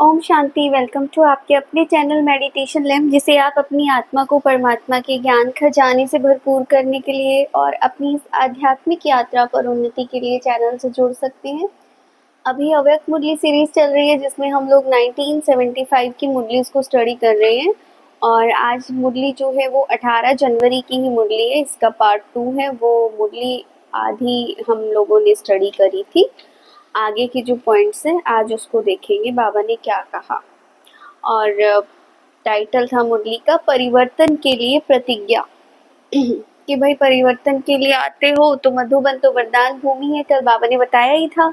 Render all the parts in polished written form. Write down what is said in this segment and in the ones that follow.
Om Shanti. Welcome to आपके अपने channel meditation lamp, जिसे आप अपनी आत्मा को परमात्मा के ज्ञान खजाने से भरपूर करने के लिए और अपनी इस आध्यात्मिक यात्रा पर उन्नति के लिए चैनल से जोड़ सकते हैं। अभी अव्यक्त मुरली सीरीज चल रही है, जिसमें हम लोग 1975 की मुरलीज को स्टडी कर रहे हैं और आज मुरली जो है वो 18 जनवरी की ही मुरली है। इसका पार्ट 2 है। वो मुरली आधी हम लोगों ने स्टडी करी थी। आगे के जो पॉइंट्स हैं आज उसको देखेंगे बाबा ने क्या कहा। और टाइटल था मुरली का परिवर्तन के लिए प्रतिज्ञा कि भाई परिवर्तन के लिए आते हो तो मधुबन तो वरदान भूमि है। कल बाबा ने बताया ही था,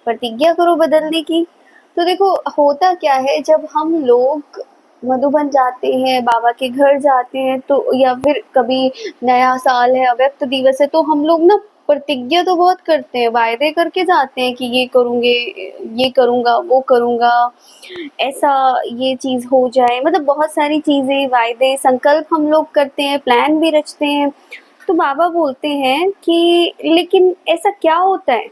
प्रतिज्ञा करो बदलने की। तो देखो होता क्या है, जब हम लोग मधुबन जाते हैं, बाबा के घर जाते हैं, तो या फिर कभी नया साल है, अव्यक्त दिवस है, तो हम लोग ना प्रतिज्ञा तो बहुत करते हैं, वायदे करके जाते हैं कि ये करूँगे, ये करूँगा, वो करूँगा, ऐसा ये चीज़ हो जाए। मतलब बहुत सारी चीज़ें, वायदे, संकल्प हम लोग करते हैं, प्लान भी रचते हैं। तो बाबा बोलते हैं कि लेकिन ऐसा क्या होता है,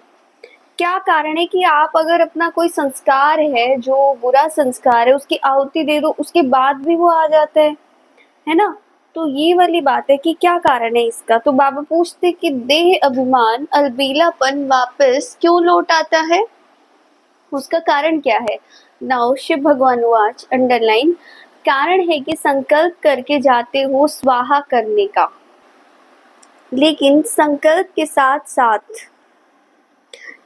क्या कारण है कि आप अगर अपना कोई संस्कार है जो बुरा संस्कार है उसकी आहुति दे दो, उसके बाद भी वो आ जाता है ना। तो ये वाली बात है कि क्या कारण है इसका। तो बाबा पूछते कि देह अभिमान अलबेलापन वापस क्यों लौट आता है, उसका कारण क्या है। नाउ शिव भगवान वाच अंडरलाइन, कारण है कि संकल्प करके जाते हो स्वाहा करने का, लेकिन संकल्प के साथ साथ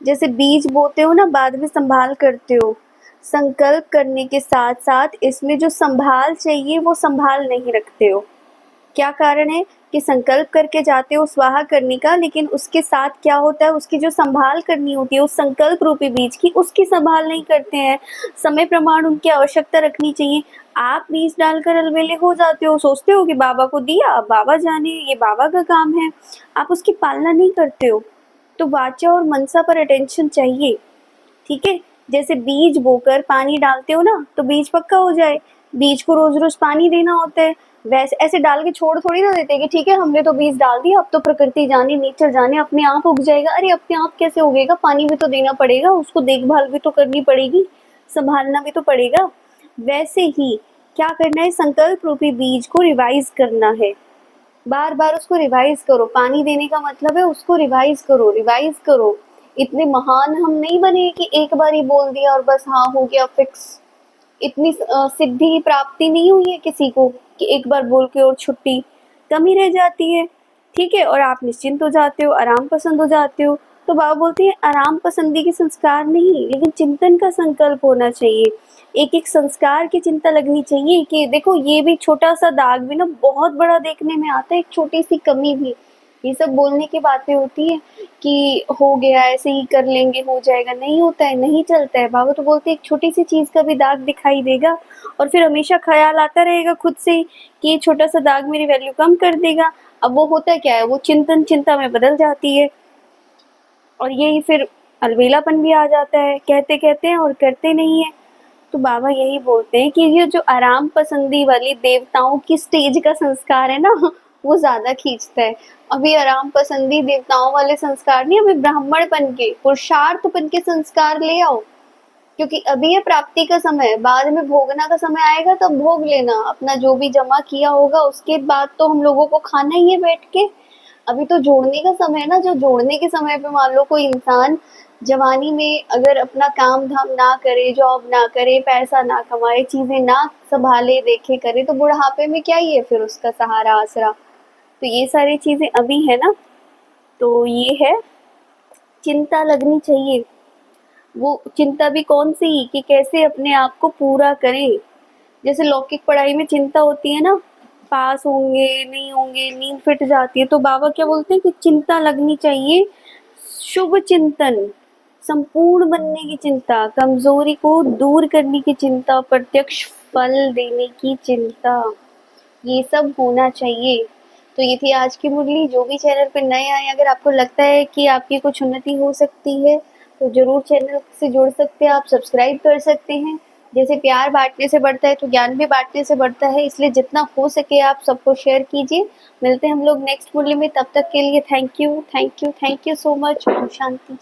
जैसे बीज बोते हो ना, बाद में संभाल करते हो, संकल्प करने के साथ साथ इसमें जो संभाल चाहिए वो संभाल नहीं रखते हो। क्या कारण है कि संकल्प करके जाते हो स्वाहा करने का, लेकिन उसके साथ क्या होता है, उसकी जो संभाल करनी होती है उस संकल्प रूपी बीज की, उसकी संभाल नहीं करते हैं। समय प्रमाण उनकी आवश्यकता रखनी चाहिए। आप बीज डालकर अलबेले हो जाते हो, सोचते हो कि बाबा को दिया, बाबा जाने, ये बाबा का काम है, आप उसकी पालना नहीं करते हो। तो वाचा और मनसा पर अटेंशन चाहिए, ठीक है। जैसे बीज बोकर पानी डालते हो ना तो बीज पक्का हो जाए, बीज को रोज रोज पानी देना होता है। वैसे ऐसे डाल के छोड़ थोड़ी ना देते कि ठीक है हमने तो बीज डाल दिया, अब तो प्रकृति जाने, नेचर जाने, अपने आप उग जाएगा। अरे अपने आप कैसे उगेगा, पानी भी तो देना पड़ेगा, उसको देखभाल भी तो करनी पड़ेगी, संभालना भी तो पड़ेगा। वैसे ही क्या करना है, संकल्प रूपी बीज को रिवाइज करना है, बार बार उसको रिवाइज करो। पानी देने का मतलब है उसको रिवाइज करो, रिवाइज करो। इतने महान हम नहीं बने कि एक बार ही बोल दिया और बस हाँ हो गया फिक्स। इतनी सिद्धि प्राप्ति नहीं हुई है किसी को कि एक बार बोल के और छुट्टी, कम ही रह जाती है, ठीक है। और आप निश्चिंत हो जाते हो, आराम पसंद हो जाते हो। तो बाबा बोलते हैं आराम पसंदी के संस्कार नहीं, लेकिन चिंतन का संकल्प होना चाहिए। एक एक संस्कार की चिंता लगनी चाहिए कि देखो ये भी छोटा सा दाग भी ना बहुत बड़ा देखने में आता है, एक छोटी सी कमी भी। ये सब बोलने की बातें होती है कि हो गया, ऐसे ही कर लेंगे, हो जाएगा, नहीं होता है, नहीं चलता है। बाबा तो बोलते हैं एक छोटी सी चीज़ का भी दाग दिखाई देगा और फिर हमेशा ख्याल आता रहेगा खुद से कि ये छोटा सा दाग मेरी वैल्यू कम कर देगा। अब वो होता क्या है, वो चिंतन चिंता में बदल जाती है और यही फिर अलबेलापन भी आ जाता है, कहते कहते हैं और करते नहीं है। तो बाबा यही बोलते हैं कि ये जो आराम पसंदी वाली देवताओं की स्टेज का संस्कार है ना, वो ज्यादा खींचता है। अभी आराम पसंदी देवताओं वाले संस्कार नहीं, अभी ब्राह्मणपन के, पुरुषार्थपन के संस्कार ले आओ, क्योंकि अभी ये प्राप्ति का समय है, बाद में भोगना का समय आएगा तब भोग लेना। अपना जो भी जमा किया होगा उसके बाद तो हम लोगों को खाना ही है बैठ के। अभी तो जोड़ने का समय है ना, जो जोड़ने के समय पे मान लो कोई इंसान जवानी में अगर अपना काम धाम ना करे, जॉब ना करे, पैसा ना कमाए, चीजें ना संभाले देखे करे, तो बुढ़ापे में क्या ही है फिर उसका सहारा आसरा। तो ये सारी चीजें अभी है ना, तो ये है चिंता लगनी चाहिए। वो चिंता भी कौन सी कि कैसे अपने आप को पूरा करें। जैसे लौकिक पढ़ाई में चिंता होती है ना, पास होंगे नहीं होंगे, नींद फिट जाती है। तो बाबा क्या बोलते हैं कि चिंता लगनी चाहिए, शुभ चिंतन, संपूर्ण बनने की चिंता, कमजोरी को दूर करने की चिंता, प्रत्यक्ष फल देने की चिंता, ये सब होना चाहिए। तो ये थी आज की मुरली। जो भी चैनल पर नए आए, अगर आपको लगता है कि आपकी कुछ उन्नति हो सकती है तो जरूर चैनल से जुड़ सकते हैं, आप सब्सक्राइब कर सकते हैं। जैसे प्यार बांटने से बढ़ता है तो ज्ञान भी बांटने से बढ़ता है, इसलिए जितना हो सके आप सबको शेयर कीजिए। मिलते हैं हम लोग नेक्स्ट मुरली में, तब तक के लिए thank you, thank you, thank you so much. ओम शांति।